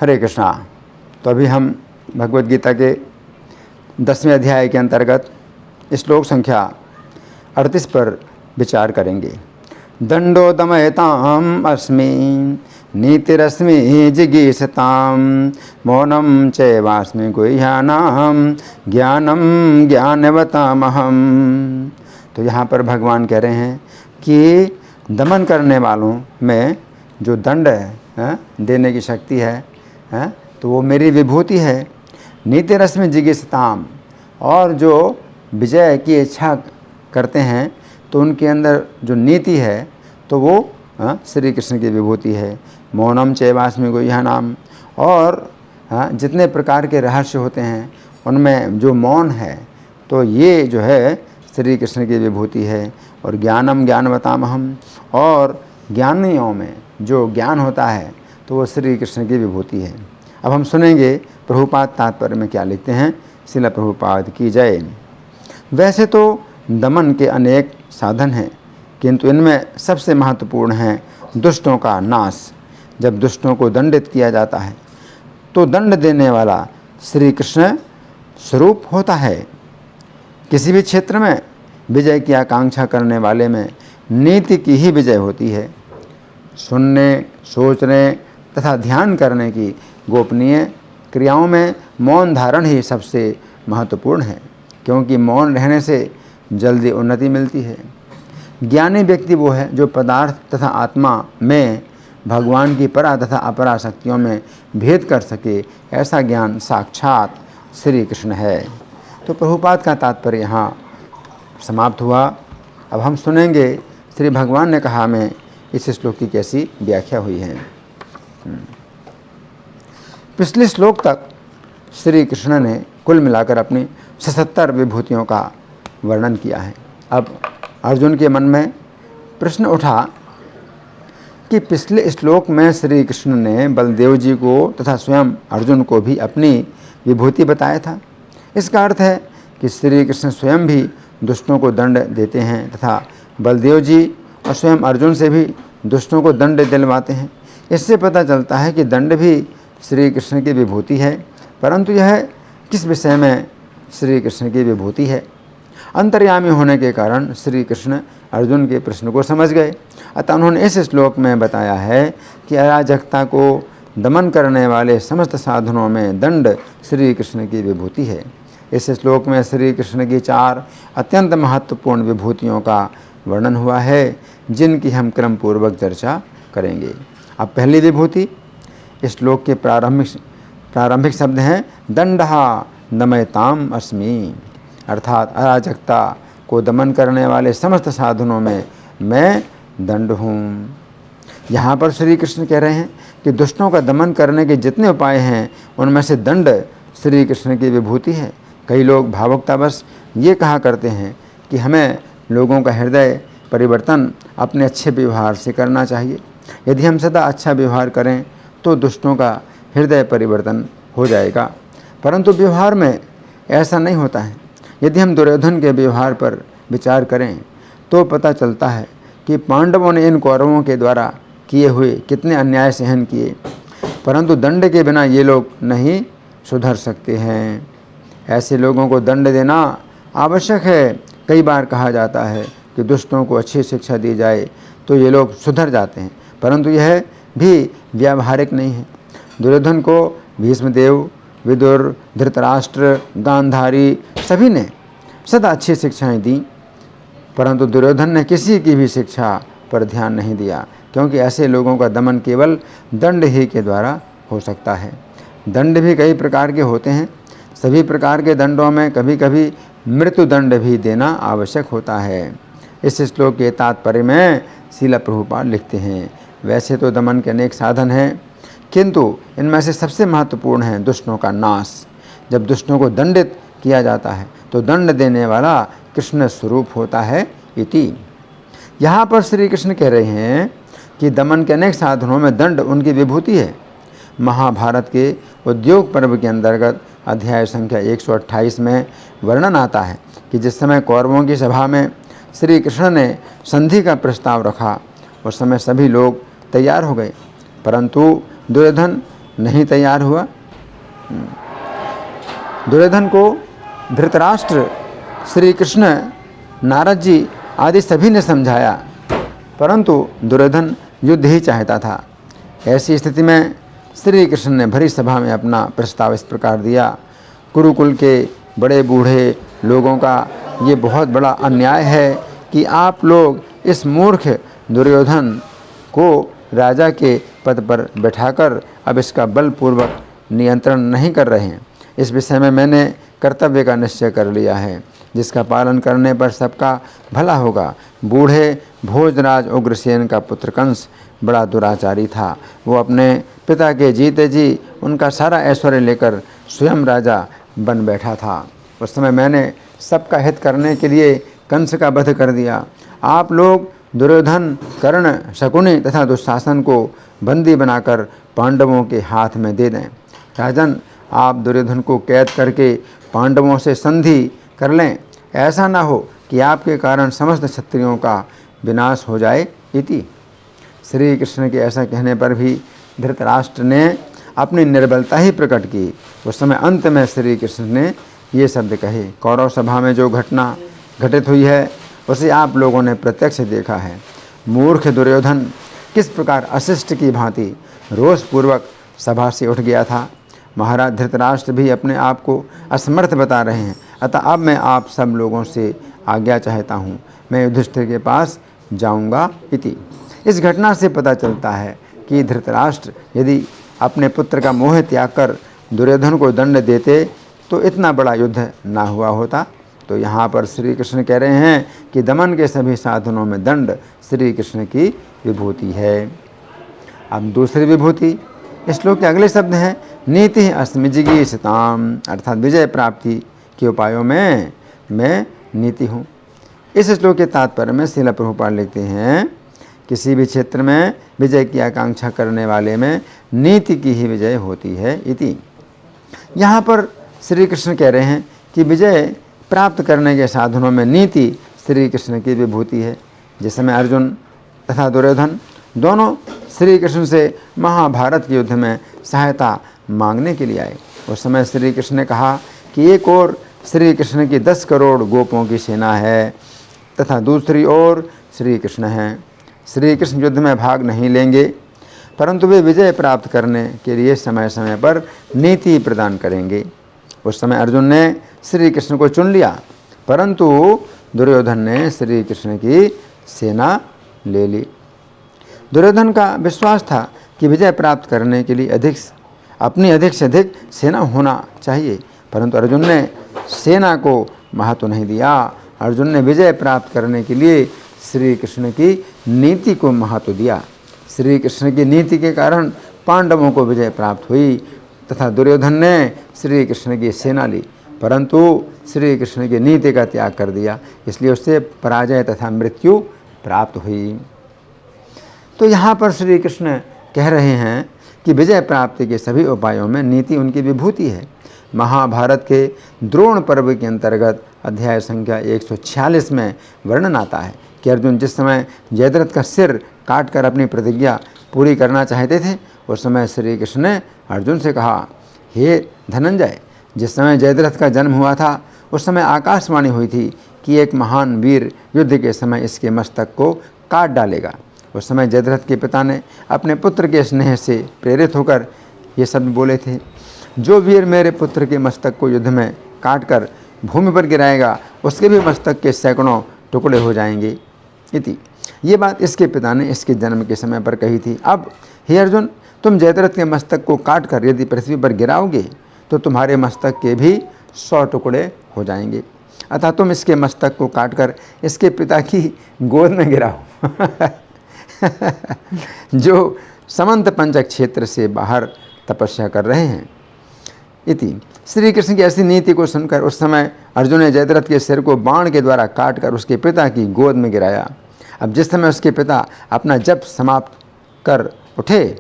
हरे कृष्णा। तो अभी हम भगवद गीता के 10वें अध्याय के अंतर्गत श्लोक संख्या 38 पर विचार करेंगे। दंडो दमयताम अस्मि नीतिरस्मि जिगीषताम मौनम चैवास्मि गुह्यानाम ज्ञानम ज्ञानवतामहम। तो यहाँ पर भगवान कह रहे हैं कि दमन करने वालों में जो दंड है, देने की शक्ति है, तो वो मेरी विभूति है। नीति रश्मि जिगीषताम, और जो विजय की इच्छा करते हैं तो उनके अंदर जो नीति है तो वो श्री कृष्ण की विभूति है। मौनम चैवास्मि गुह्यानाम, और जितने प्रकार के रहस्य होते हैं उनमें जो मौन है तो ये जो है श्री कृष्ण की विभूति है। और ज्ञानम ज्ञानवतामहम, और ज्ञानियों में जो ज्ञान होता है तो वो श्री कृष्ण की विभूति है। अब हम सुनेंगे प्रभुपाद तात्पर्य में क्या लिखते हैं। श्रील प्रभुपाद की जय। वैसे तो दमन के अनेक साधन हैं, किंतु इनमें सबसे महत्वपूर्ण है दुष्टों का नाश। जब दुष्टों को दंडित किया जाता है तो दंड देने वाला श्री कृष्ण स्वरूप होता है। किसी भी क्षेत्र में विजय की आकांक्षा करने वाले में नीति की ही विजय होती है। सुनने, सोचने तथा ध्यान करने की गोपनीय क्रियाओं में मौन धारण ही सबसे महत्वपूर्ण है, क्योंकि मौन रहने से जल्दी उन्नति मिलती है। ज्ञानी व्यक्ति वो है जो पदार्थ तथा आत्मा में भगवान की परा तथा अपरा शक्तियों में भेद कर सके। ऐसा ज्ञान साक्षात श्री कृष्ण है। तो प्रभुपाद का तात्पर्य यहाँ समाप्त हुआ। अब हम सुनेंगे श्री भगवान ने कहा में इस श्लोक की कैसी व्याख्या हुई है। पिछले श्लोक तक श्री कृष्ण ने कुल मिलाकर अपनी 77 विभूतियों का वर्णन किया है। अब अर्जुन के मन में प्रश्न उठा कि पिछले श्लोक में श्री कृष्ण ने बलदेव जी को तथा स्वयं अर्जुन को भी अपनी विभूति बताया था। इसका अर्थ है कि श्री कृष्ण स्वयं भी दुष्टों को दंड देते हैं तथा बलदेव जी और स्वयं अर्जुन से भी दुष्टों को दंड दिलवाते हैं। इससे पता चलता है कि दंड भी श्री कृष्ण की विभूति है, परंतु यह किस विषय में श्री कृष्ण की विभूति है। अंतर्यामी होने के कारण श्री कृष्ण अर्जुन के प्रश्न को समझ गए। अतः उन्होंने इस श्लोक में बताया है कि अराजकता को दमन करने वाले समस्त साधनों में दंड श्री कृष्ण की विभूति है। इस श्लोक में श्री कृष्ण की 4 अत्यंत महत्वपूर्ण विभूतियों का वर्णन हुआ है, जिनकी हम क्रम पूर्वक चर्चा करेंगे। अब पहली विभूति, इस श्लोक के प्रारंभिक शब्द हैं दंडहा दमयताम अस्मि, अर्थात अराजकता को दमन करने वाले समस्त साधनों में मैं दंड हूँ। यहाँ पर श्री कृष्ण कह रहे हैं कि दुष्टों का दमन करने के जितने उपाय हैं उनमें से दंड श्री कृष्ण की विभूति है। कई लोग भावुकतावश ये कहा करते हैं कि हमें लोगों का हृदय परिवर्तन अपने अच्छे व्यवहार से करना चाहिए। यदि हम सदा अच्छा व्यवहार करें तो दुष्टों का हृदय परिवर्तन हो जाएगा, परंतु व्यवहार में ऐसा नहीं होता है। यदि हम दुर्योधन के व्यवहार पर विचार करें तो पता चलता है कि पांडवों ने इन कौरवों के द्वारा किए हुए कितने अन्याय सहन किए, परंतु दंड के बिना ये लोग नहीं सुधर सकते हैं। ऐसे लोगों को दंड देना आवश्यक है। कई बार कहा जाता है कि दुष्टों को अच्छी शिक्षा दी जाए तो ये लोग सुधर जाते हैं, परंतु यह भी व्यावहारिक नहीं है। दुर्योधन को भीष्मदेव, विदुर, धृतराष्ट्र, गांधारी सभी ने सदा अच्छी शिक्षाएं दी, परंतु दुर्योधन ने किसी की भी शिक्षा पर ध्यान नहीं दिया, क्योंकि ऐसे लोगों का दमन केवल दंड ही के द्वारा हो सकता है। दंड भी कई प्रकार के होते हैं। सभी प्रकार के दंडों में कभी कभी मृत्यु दंड भी देना आवश्यक होता है। इस श्लोक के तात्पर्य में श्रील प्रभुपाद लिखते हैं, वैसे तो दमन के अनेक साधन हैं, किंतु इनमें से सबसे महत्वपूर्ण है दुष्टों का नाश। जब दुष्टों को दंडित किया जाता है तो दंड देने वाला कृष्ण स्वरूप होता है इति। यहाँ पर श्री कृष्ण कह रहे हैं कि दमन के अनेक साधनों में दंड उनकी विभूति है। महाभारत के उद्योग पर्व के अंतर्गत अध्याय संख्या 128 में वर्णन आता है कि जिस समय कौरवों की सभा में श्री कृष्ण ने संधि का प्रस्ताव रखा, उस समय सभी लोग तैयार हो गए, परंतु दुर्योधन नहीं तैयार हुआ। दुर्योधन को धृतराष्ट्र, श्री कृष्ण, नारद जी आदि सभी ने समझाया, परंतु दुर्योधन युद्ध ही चाहता था। ऐसी स्थिति में श्री कृष्ण ने भरी सभा में अपना प्रस्ताव इस प्रकार दिया। कुरुकुल के बड़े बूढ़े लोगों का ये बहुत बड़ा अन्याय है कि आप लोग इस मूर्ख दुर्योधन को राजा के पद पर बैठाकर अब इसका बलपूर्वक नियंत्रण नहीं कर रहे हैं। इस विषय में मैंने कर्तव्य का निश्चय कर लिया है, जिसका पालन करने पर सबका भला होगा। बूढ़े भोजराज उग्रसेन का पुत्र कंस बड़ा दुराचारी था। वो अपने पिता के जीते जी उनका सारा ऐश्वर्य लेकर स्वयं राजा बन बैठा था। उस समय मैंने सबका हित करने के लिए कंस का वध कर दिया। आप लोग दुर्योधन, कर्ण, शकुनि तथा दुशासन को बंदी बनाकर पांडवों के हाथ में दे दें। राजन, आप दुर्योधन को कैद करके पांडवों से संधि कर लें। ऐसा न हो कि आपके कारण समस्त क्षत्रियों का विनाश हो जाए। इति। श्री कृष्ण के ऐसा कहने पर भी धृतराष्ट्र ने अपनी निर्बलता ही प्रकट की। उस समय अंत में श्री कृष्ण ने ये शब्द कहे। कौरव सभा में जो घटना घटित हुई है उसे आप लोगों ने प्रत्यक्ष देखा है। मूर्ख दुर्योधन किस प्रकार अशिष्ट की भांति रोषपूर्वक सभा से उठ गया था। महाराज धृतराष्ट्र भी अपने आप को असमर्थ बता रहे हैं। अतः अब मैं आप सब लोगों से आज्ञा चाहता हूँ, मैं युधिष्ठिर के पास जाऊँगा। इति। इस घटना से पता चलता है कि धृतराष्ट्र यदि अपने पुत्र का मोह त्याग कर दुर्योधन को दंड देते तो इतना बड़ा युद्ध ना हुआ होता। तो यहाँ पर श्री कृष्ण कह रहे हैं कि दमन के सभी साधनों में दंड श्री कृष्ण की विभूति है। अब दूसरी विभूति, इस श्लोक के अगले शब्द हैं नीति अस्मिजिगीषताम, अर्थात विजय प्राप्ति के उपायों में मैं नीति हूँ। इस श्लोक के तात्पर्य में श्रील प्रभुपाद लिखते हैं किसी भी क्षेत्र में विजय की आकांक्षा करने वाले में नीति की ही विजय होती है। इति। यहाँ पर श्री कृष्ण कह रहे हैं कि विजय प्राप्त करने के साधनों में नीति श्री कृष्ण की विभूति है। जिस समय अर्जुन तथा दुर्योधन दोनों श्री कृष्ण से महाभारत के युद्ध में सहायता मांगने के लिए आए, उस समय श्री कृष्ण ने कहा कि एक ओर श्री कृष्ण की 10 करोड़ गोपों की सेना है तथा दूसरी ओर श्री कृष्ण हैं। श्री कृष्ण युद्ध में भाग नहीं लेंगे, परंतु वे विजय प्राप्त करने के लिए समय समय पर नीति प्रदान करेंगे। उस समय अर्जुन ने श्री कृष्ण को चुन लिया, परंतु दुर्योधन ने श्री कृष्ण की सेना ले ली। दुर्योधन का विश्वास था कि विजय प्राप्त करने के लिए अधिक से अधिक सेना होना चाहिए, परंतु अर्जुन ने सेना को महत्व नहीं दिया। अर्जुन ने विजय प्राप्त करने के लिए श्री कृष्ण की नीति को महत्व दिया। श्री कृष्ण की नीति के कारण पांडवों को विजय प्राप्त हुई तथा दुर्योधन ने श्री कृष्ण की सेना ली, परंतु श्री कृष्ण की नीति का त्याग कर दिया, इसलिए उससे पराजय तथा मृत्यु प्राप्त हुई। तो यहाँ पर श्री कृष्ण कह रहे हैं कि विजय प्राप्ति के सभी उपायों में नीति उनकी विभूति है। महाभारत के द्रोण पर्व के अंतर्गत अध्याय संख्या 146 में वर्णन आता है कि अर्जुन जिस समय जयद्रथ का सिर काटकर अपनी प्रतिज्ञा पूरी करना चाहते थे, उस समय श्री कृष्ण ने अर्जुन से कहा, हे धनंजय, जिस समय जयद्रथ का जन्म हुआ था उस समय आकाशवाणी हुई थी कि एक महान वीर युद्ध के समय इसके मस्तक को काट डालेगा। उस समय जयद्रथ के पिता ने अपने पुत्र के स्नेह से प्रेरित होकर ये शब्द बोले थे, जो वीर मेरे पुत्र के मस्तक को युद्ध में काट कर भूमि पर गिराएगा उसके भी मस्तक के सैकड़ों टुकड़े हो जाएंगे। इति। ये बात इसके पिता ने इसके जन्म के समय पर कही थी। अब हे अर्जुन, तुम जयद्रथ के मस्तक को काट कर यदि पृथ्वी पर गिराओगे तो तुम्हारे मस्तक के भी 100 टुकड़े हो जाएंगे, अतः तुम इसके मस्तक को काटकर इसके पिता की गोद में गिराओ जो समंत पंचक क्षेत्र से बाहर तपस्या कर रहे हैं। इति। श्री कृष्ण की ऐसी नीति को सुनकर उस समय अर्जुन ने जयद्रथ के सिर को बाण के द्वारा काटकर उसके पिता की गोद में गिराया। अब जिस समय उसके पिता अपना जप समाप्त कर उठे,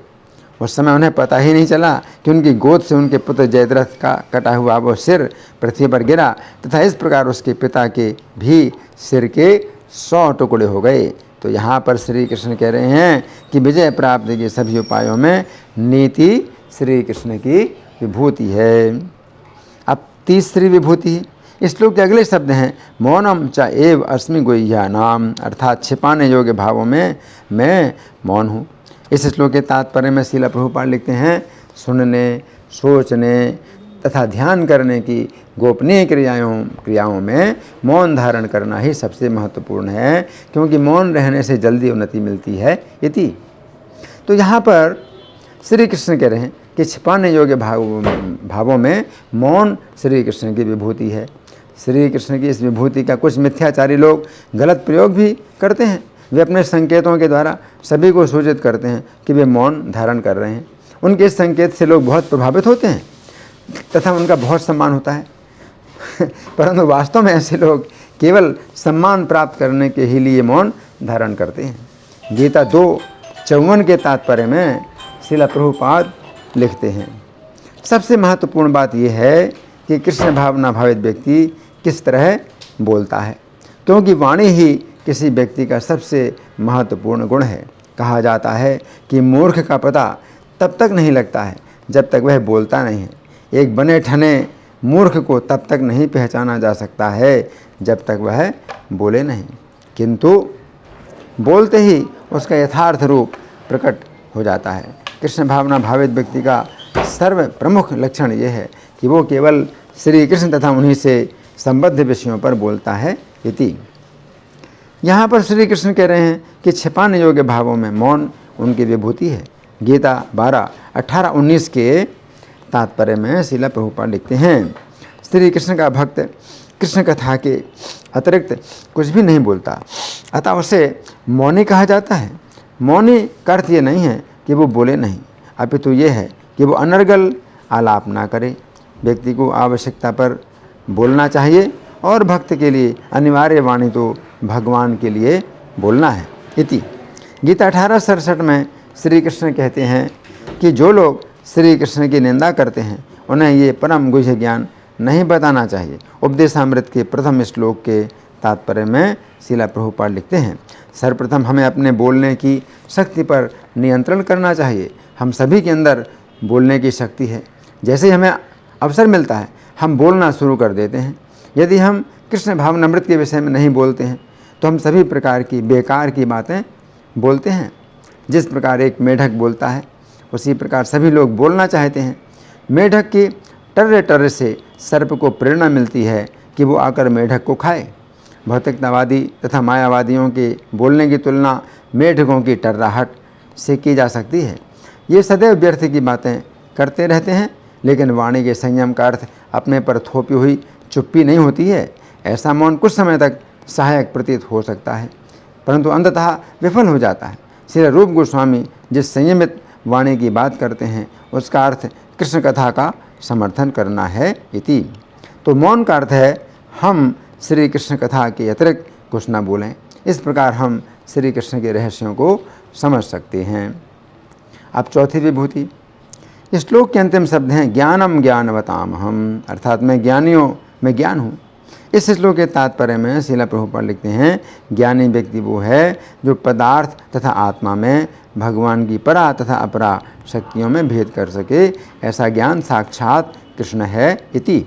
उस समय उन्हें पता ही नहीं चला कि उनकी गोद से उनके पुत्र जयद्रथ का कटा हुआ वो सिर पृथ्वी पर गिरा तथा इस प्रकार उसके पिता के भी सिर के 100 टुकड़े हो गए। तो यहाँ पर श्री कृष्ण कह रहे हैं कि विजय प्राप्ति के सभी उपायों में नीति श्री कृष्ण की विभूति है। अब तीसरी विभूति है। इस श्लोक के अगले शब्द हैं मौनम च एव अस्मि गुह्या नाम, अर्थात छिपाने योग्य भावों में मैं मौन हूँ। इस श्लोक के तात्पर्य में श्रील प्रभुपाद लिखते हैं सुनने, सोचने तथा ध्यान करने की गोपनीय क्रियाओं में मौन धारण करना ही सबसे महत्वपूर्ण है, क्योंकि मौन रहने से जल्दी उन्नति मिलती है इति। तो यहाँ पर श्री कृष्ण कह रहे हैं कि छिपाने योग्य भावों में मौन श्री कृष्ण की विभूति है। श्री कृष्ण की इस विभूति का कुछ मिथ्याचारी लोग गलत प्रयोग भी करते हैं। वे अपने संकेतों के द्वारा सभी को सूचित करते हैं कि वे मौन धारण कर रहे हैं। उनके इस संकेत से लोग बहुत प्रभावित होते हैं तथा उनका बहुत सम्मान होता है परंतु वास्तव में ऐसे लोग केवल सम्मान प्राप्त करने के ही लिए मौन धारण करते हैं। गीता 2:54 के तात्पर्य में श्रील प्रभुपाद लिखते हैं सबसे महत्वपूर्ण बात यह है कि कृष्ण भावना भावित व्यक्ति किस तरह बोलता है, क्योंकि वाणी ही किसी व्यक्ति का सबसे महत्वपूर्ण गुण है। कहा जाता है कि मूर्ख का पता तब तक नहीं लगता है जब तक वह बोलता नहीं है। एक बने ठने मूर्ख को तब तक नहीं पहचाना जा सकता है जब तक वह बोले नहीं, किंतु बोलते ही उसका यथार्थ रूप प्रकट हो जाता है। कृष्ण भावना भावित व्यक्ति का सर्व प्रमुख लक्षण यह है कि वो केवल श्री कृष्ण तथा उन्हीं से संबद्ध विषयों पर बोलता है इति। यहाँ पर श्री कृष्ण कह रहे हैं कि छिपाने योग्य भावों में मौन उनकी विभूति है। गीता 12:18-19 के तात्पर्य में श्रील प्रभुपाद लिखते हैं श्री कृष्ण का भक्त कृष्ण कथा के अतिरिक्त कुछ भी नहीं बोलता, अतः उसे मौनी कहा जाता है। मौनी का अर्थ ये नहीं है कि वो बोले नहीं, अपितु ये है कि वो अनर्गल आलाप ना करे। व्यक्ति को आवश्यकता पर बोलना चाहिए और भक्त के लिए अनिवार्य वाणी तो भगवान के लिए बोलना है इति। गीता 18:67 में श्री कृष्ण कहते हैं कि जो लोग श्री कृष्ण की निंदा करते हैं उन्हें ये परम गुह्य ज्ञान नहीं बताना चाहिए। उपदेशामृत के प्रथम श्लोक के तात्पर्य में श्रील प्रभुपाद लिखते हैं सर्वप्रथम हमें अपने बोलने की शक्ति पर नियंत्रण करना चाहिए। हम सभी के अंदर बोलने की शक्ति है। जैसे ही हमें अवसर मिलता है हम बोलना शुरू कर देते हैं। यदि हम कृष्ण भावनामृत के विषय में नहीं बोलते हैं तो हम सभी प्रकार की बेकार की बातें बोलते हैं। जिस प्रकार एक मेढक बोलता है उसी प्रकार सभी लोग बोलना चाहते हैं। मेढक की टर्रे टर्रे से सर्प को प्रेरणा मिलती है कि वो आकर मेढक को खाए। भौतिकतावादी तथा मायावादियों के बोलने की तुलना मेढकों की टर्राहट से की जा सकती है। ये सदैव व्यर्थ की बातें करते रहते हैं, लेकिन वाणी के संयम का अर्थ अपने पर थोपी हुई चुप्पी नहीं होती है। ऐसा मौन कुछ समय तक सहायक प्रतीत हो सकता है, परंतु अंततः विफल हो जाता है। श्री रूप गोस्वामी जिस संयमित वाणी की बात करते हैं उसका अर्थ कृष्ण कथा का समर्थन करना है इति। तो मौन का अर्थ है हम श्री कृष्ण कथा के अतिरिक्त कुछ न बोलें। इस प्रकार हम श्री कृष्ण के रहस्यों को समझ सकते हैं। अब चौथी विभूति। इस श्लोक के अंतिम शब्द हैं ज्ञानम ज्ञानवताम हम, अर्थात मैं ज्ञानियों में ज्ञान हूँ। इस श्लोक के तात्पर्य में श्रील प्रभुपाद लिखते हैं ज्ञानी व्यक्ति वो है जो पदार्थ तथा आत्मा में भगवान की परा तथा अपरा शक्तियों में भेद कर सके। ऐसा ज्ञान साक्षात कृष्ण है इति।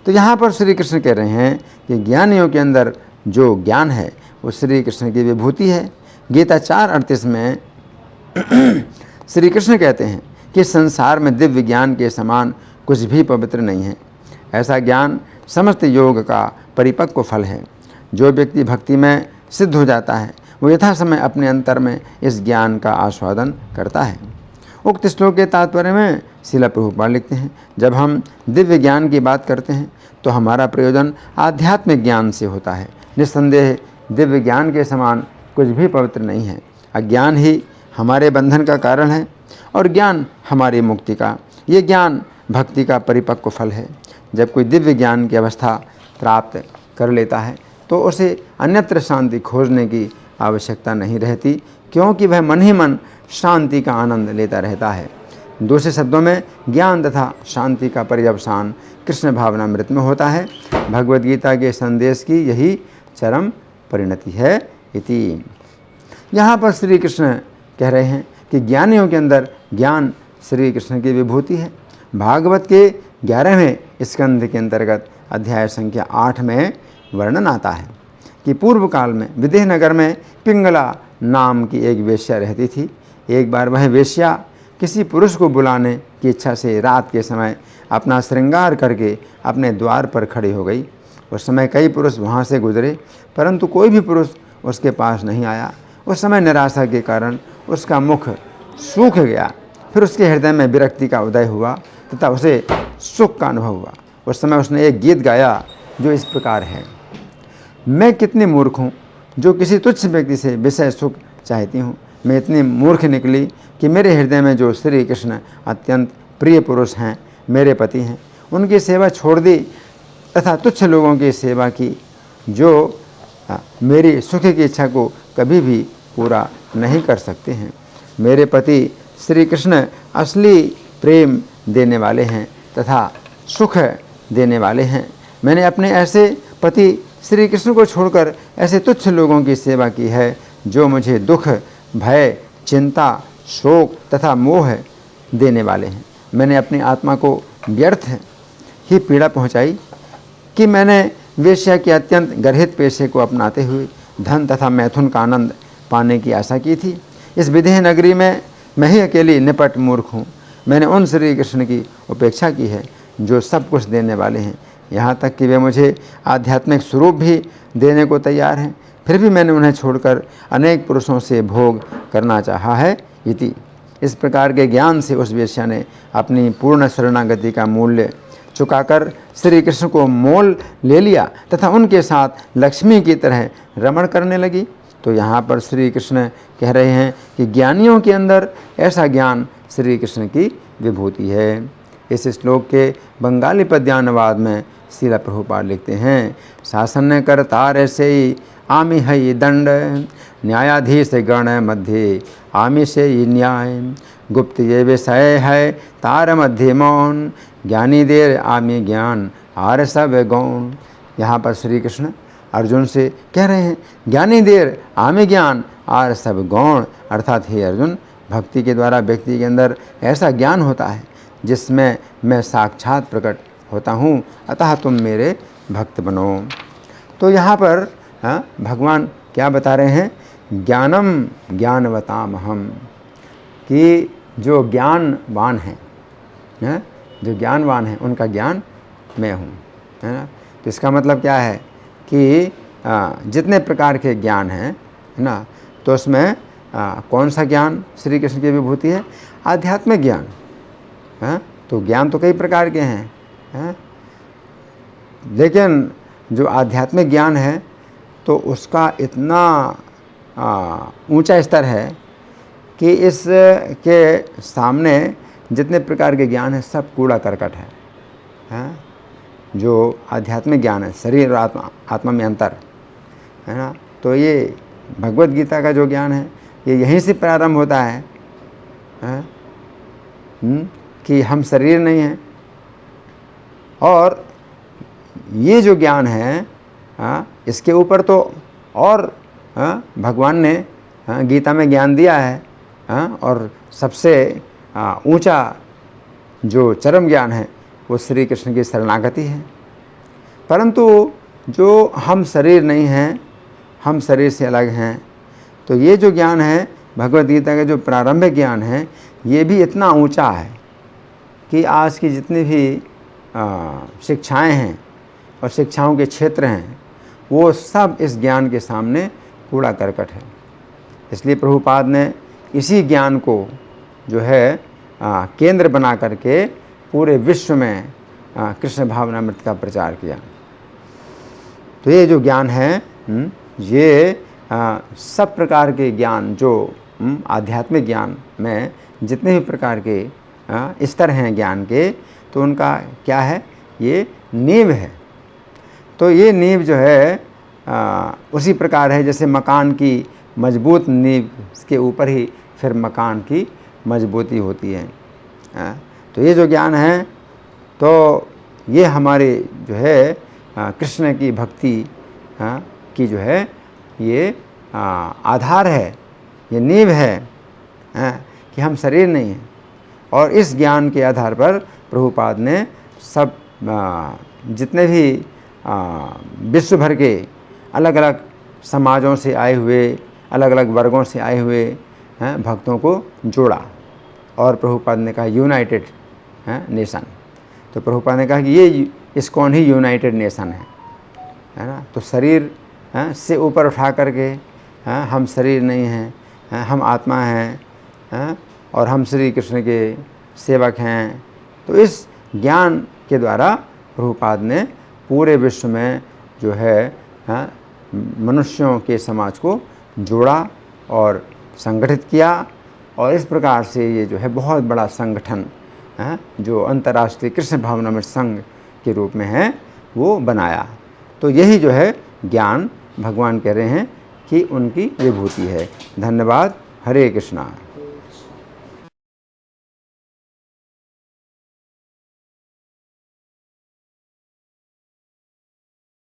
तो यहाँ पर श्री कृष्ण कह रहे हैं कि ज्ञानियों के अंदर जो ज्ञान है वो श्री कृष्ण की विभूति है। गीता 4:38 में श्री कृष्ण कहते हैं कि संसार में दिव्य ज्ञान के समान कुछ भी पवित्र नहीं है। ऐसा ज्ञान समस्त योग का परिपक्व फल है। जो व्यक्ति भक्ति में सिद्ध हो जाता है वो यथा समय अपने अंतर में इस ज्ञान का आस्वादन करता है। उक्त श्लोक के तात्पर्य में श्रील प्रभुपाद लिखते हैं जब हम दिव्य ज्ञान की बात करते हैं तो हमारा प्रयोजन आध्यात्मिक ज्ञान से होता है। निस्संदेह दिव्य ज्ञान के समान कुछ भी पवित्र नहीं है। अज्ञान ही हमारे बंधन का कारण है और ज्ञान हमारी मुक्ति का। ये ज्ञान भक्ति का परिपक्व फल है। जब कोई दिव्य ज्ञान की अवस्था प्राप्त कर लेता है तो उसे अन्यत्र शांति खोजने की आवश्यकता नहीं रहती, क्योंकि वह मन ही मन शांति का आनंद लेता रहता है। दूसरे शब्दों में ज्ञान तथा शांति का पर्यवसान कृष्ण भावनामृत में होता है। भगवद गीता के संदेश की यही चरम परिणति है इति। यहाँ पर श्री कृष्ण कह रहे हैं कि ज्ञानियों के अंदर ज्ञान श्री कृष्ण की विभूति है। भागवत के 11वें स्कंद के अंतर्गत अध्याय संख्या 8 में वर्णन आता है कि पूर्व काल में विदेह नगर में पिंगला नाम की एक वेश्या रहती थी। एक बार वह वेश्या किसी पुरुष को बुलाने की इच्छा से रात के समय अपना श्रृंगार करके अपने द्वार पर खड़ी हो गई। उस समय कई पुरुष वहाँ से गुजरे, परंतु कोई भी पुरुष उसके पास नहीं आया। उस समय निराशा के कारण उसका मुख सूख गया। फिर उसके हृदय में विरक्ति का उदय हुआ तथा उसे सुख का अनुभव हुआ। उस समय उसने एक गीत गाया जो इस प्रकार है: मैं कितनी मूर्ख हूँ जो किसी तुच्छ व्यक्ति से विषय सुख चाहती हूँ। मैं इतनी मूर्ख निकली कि मेरे हृदय में जो श्री कृष्ण अत्यंत प्रिय पुरुष हैं, मेरे पति हैं, उनकी सेवा छोड़ दी तथा तुच्छ लोगों की सेवा की जो मेरी सुख की इच्छा को कभी भी पूरा नहीं कर सकते हैं। मेरे पति श्री कृष्ण असली प्रेम देने वाले हैं तथा सुख देने वाले हैं। मैंने अपने ऐसे पति श्री कृष्ण को छोड़कर ऐसे तुच्छ लोगों की सेवा की है जो मुझे दुख, भय, चिंता, शोक तथा मोह देने वाले हैं। मैंने अपनी आत्मा को व्यर्थ ही पीड़ा पहुंचाई कि मैंने वेश्या के अत्यंत गर्हित पेशे को अपनाते हुए धन तथा मैथुन का आनंद पाने की आशा की थी। इस विदेह नगरी में मैं ही अकेली निपट मूर्ख हूँ। मैंने उन श्री कृष्ण की उपेक्षा की है जो सब कुछ देने वाले हैं, यहाँ तक कि वे मुझे आध्यात्मिक स्वरूप भी देने को तैयार हैं। फिर भी मैंने उन्हें छोड़कर अनेक पुरुषों से भोग करना चाहा है। इति इस प्रकार के ज्ञान से उस वेश्या ने अपनी पूर्ण शरणागति का मूल्य चुकाकर श्री कृष्ण को मोल ले लिया तथा उनके साथ लक्ष्मी की तरह रमण करने लगी। तो यहाँ पर श्री कृष्ण कह रहे हैं कि ज्ञानियों के अंदर ऐसा ज्ञान श्री कृष्ण की विभूति है। इस श्लोक के बंगाली पद्यानुवाद में श्रील प्रभुपाद लिखते हैं: शासन करतार से आमि है दंड, न्यायाधीश गण मध्य आमि से न्याय, गुप्त ये विषय है तार मध्य मौन, ज्ञानी देर आमि ज्ञान आर सब गौण। यहाँ पर श्री कृष्ण अर्जुन से कह रहे हैं ज्ञानी देर आमि ज्ञान आर सब गौण, अर्थात हे अर्जुन, भक्ति के द्वारा व्यक्ति के अंदर ऐसा ज्ञान होता है जिसमें मैं साक्षात प्रकट होता हूँ, अतः तुम मेरे भक्त बनो। तो यहाँ पर भगवान क्या बता रहे हैं? ज्ञानम ज्ञानवताम हम, कि जो ज्ञानवान हैं, जो ज्ञानवान हैं उनका ज्ञान मैं हूँ, है ना। तो इसका मतलब क्या है कि जितने प्रकार के ज्ञान हैं, है ना, तो उसमें कौन सा ज्ञान श्री कृष्ण की विभूति है? आध्यात्मिक ज्ञान। तो ज्ञान तो कई प्रकार के हैं, लेकिन जो आध्यात्मिक ज्ञान है तो उसका इतना ऊंचा स्तर है कि इस के सामने जितने प्रकार के ज्ञान है सब कूड़ा करकट है। जो आध्यात्मिक ज्ञान है, शरीर और आत्मा में अंतर, है ना। तो ये भगवत गीता का जो ज्ञान है ये यहीं से प्रारंभ होता है, कि हम शरीर नहीं हैं। और ये जो ज्ञान है, इसके ऊपर तो और भगवान ने गीता में ज्ञान दिया है, और सबसे ऊंचा जो चरम ज्ञान है वो श्री कृष्ण की शरणागति है। परंतु जो हम शरीर नहीं हैं, हम शरीर से अलग हैं, तो ये जो ज्ञान है भगवद गीता का जो प्रारंभिक ज्ञान है ये भी इतना ऊंचा है कि आज की जितनी भी शिक्षाएं हैं और शिक्षाओं के क्षेत्र हैं वो सब इस ज्ञान के सामने कूड़ा करकट है। इसलिए प्रभुपाद ने इसी ज्ञान को जो है केंद्र बना करके पूरे विश्व में कृष्ण भावनामृत का प्रचार किया। तो ये जो ज्ञान है, ये सब प्रकार के ज्ञान जो आध्यात्मिक ज्ञान में जितने भी प्रकार के स्तर हैं ज्ञान के, तो उनका क्या है? ये नींव है। तो ये नींव जो है उसी प्रकार है जैसे मकान की मजबूत नींव के ऊपर ही फिर मकान की मजबूती होती है। तो ये जो ज्ञान है तो ये हमारे जो है कृष्ण की भक्ति की जो है ये आधार है, ये नींव है कि हम शरीर नहीं हैं। और इस ज्ञान के आधार पर प्रभुपाद ने सब जितने भी विश्व भर के अलग अलग समाजों से आए हुए, अलग अलग वर्गों से आए हुए भक्तों को जोड़ा। और प्रभुपाद ने कहा यूनाइटेड नेशन। तो प्रभुपाद ने कहा कि ये इस्कॉन ही यूनाइटेड नेशन है ना। तो शरीर से ऊपर उठा करके हम शरीर नहीं हैं, हम आत्मा हैं और हम श्री कृष्ण के सेवक हैं। तो इस ज्ञान के द्वारा प्रभुपाद ने पूरे विश्व में जो है मनुष्यों के समाज को जोड़ा और संगठित किया। और इस प्रकार से ये जो है बहुत बड़ा संगठन जो अंतर्राष्ट्रीय कृष्ण भावनामृत संघ के रूप में है वो बनाया। तो यही जो है ज्ञान भगवान कह रहे हैं कि उनकी विभूति है। धन्यवाद। हरे कृष्णा।